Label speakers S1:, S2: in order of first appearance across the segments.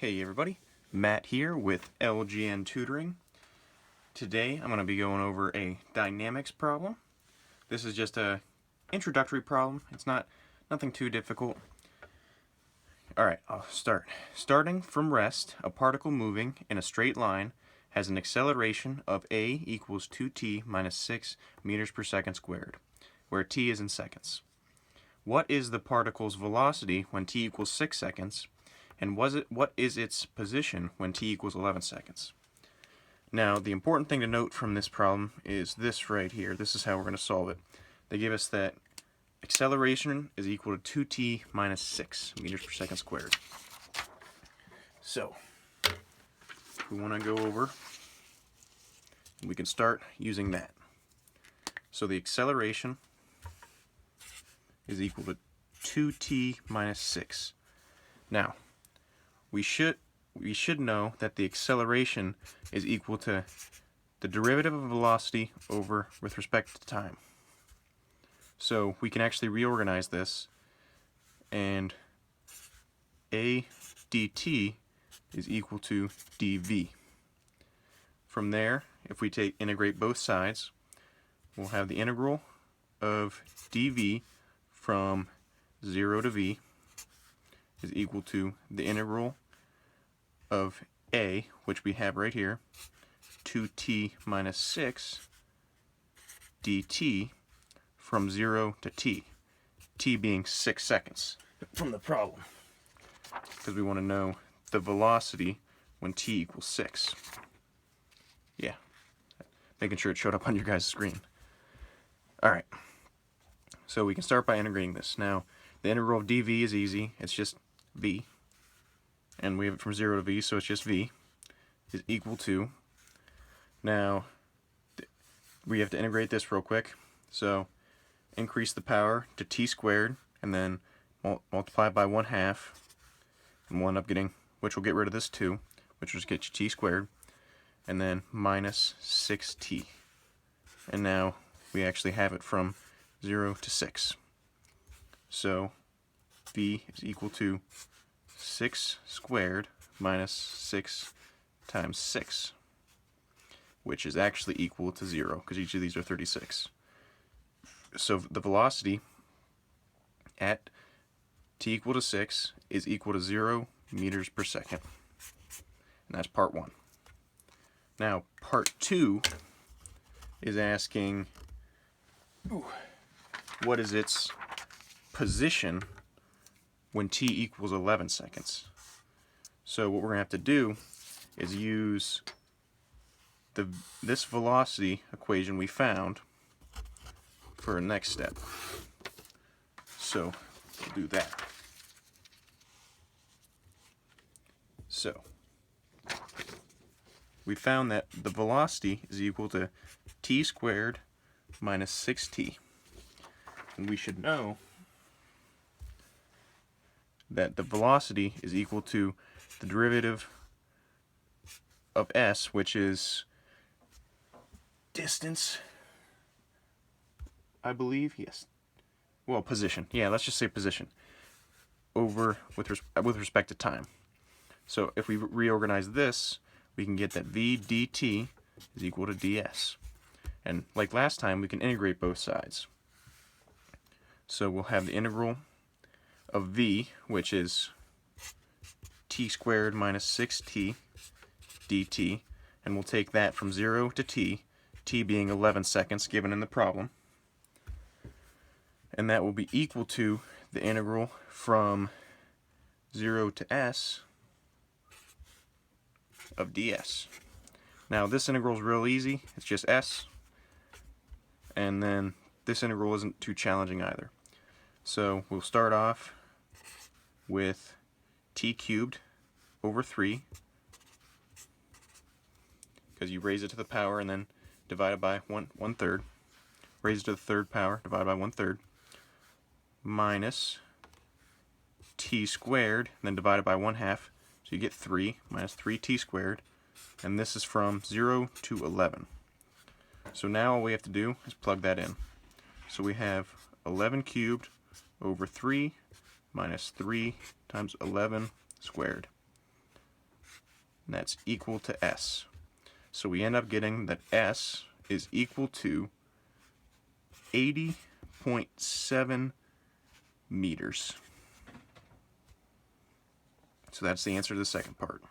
S1: Hey everybody, Matt here with LGN Tutoring. Today I'm going to be going over a dynamics problem. This is just a introductory problem. It's nothing too difficult. Alright, I'll start. Starting from rest, a particle moving in a straight line has an acceleration of a equals 2t minus 6 meters per second squared, where t is in seconds. What is the particle's velocity when t equals 6 seconds? And what is its position when t equals 11 seconds? Now, the important thing to note from this problem is this right here. This is how we're going to solve it. They give us that acceleration is equal to 2t minus 6 meters per second squared. So, we want to go over, we can start using that. So the acceleration is equal to 2t minus 6. Now, we should know that the acceleration is equal to the derivative of velocity over with respect to time. So we can actually reorganize this, and a dt is equal to dv. From there, if we integrate both sides, we'll have the integral of dv from 0 to v is equal to the integral of a, which we have right here, 2t minus 6 dt from 0 to t being 6 seconds from the problem, because we want to know the velocity when t equals 6. Yeah, making sure it showed up on your guys' screen. Alright, so we can start by integrating this. Now, the integral of dv is easy, it's just v. And we have it from 0 to v, so it's just v is equal to, now we have to integrate this real quick, so increase the power to t squared and then multiply by 1/2, and we'll end up getting, which will get rid of this 2, which will just get you t squared, and then minus 6t. And now we actually have it from 0 to 6. So v is equal to 6 squared minus 6 times 6, which is actually equal to 0, because each of these are 36. So the velocity at t equal to 6 is equal to 0 meters per second. And that's part 1. Now, part 2 is asking, what is its position when t equals 11 seconds. So what we're going to have to do is use this velocity equation we found for our next step. So we'll do that. So we found that the velocity is equal to t squared minus 6t. And we should know that the velocity is equal to the derivative of s, which is distance, I believe, yes. Well, position. Yeah, let's just say position over with respect to time. So if we reorganize this, we can get that v dt is equal to ds. And like last time, we can integrate both sides. So we'll have the integral of v, which is t squared minus 6t dt, and we'll take that from 0 to t being 11 seconds given in the problem, and that will be equal to the integral from 0 to s of ds. Now this integral is real easy, it's just s, and then this integral isn't too challenging either. So we'll start off with t cubed over 3, because you raise it to the power and then divide it by one third. Raise it to the third power, divided by 1/3, minus t squared, and then divided by 1/2. So you get 3 minus 3t squared, and this is from 0 to 11. So now all we have to do is plug that in. So we have 11 cubed over 3 minus 3 times 11 squared. and that's equal to s. So we end up getting that s is equal to 80.7 meters. So that's the answer to the second part.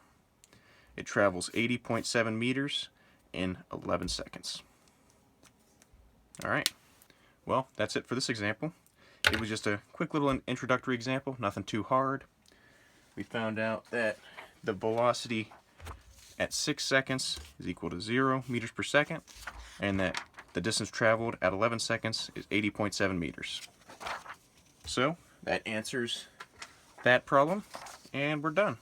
S1: It travels 80.7 meters in 11 seconds. Alright, well, that's it for this example. It was just a quick little introductory example, nothing too hard. We found out that the velocity at 6 seconds is equal to 0 meters per second, and that the distance traveled at 11 seconds is 80.7 meters. So that answers that problem, and we're done.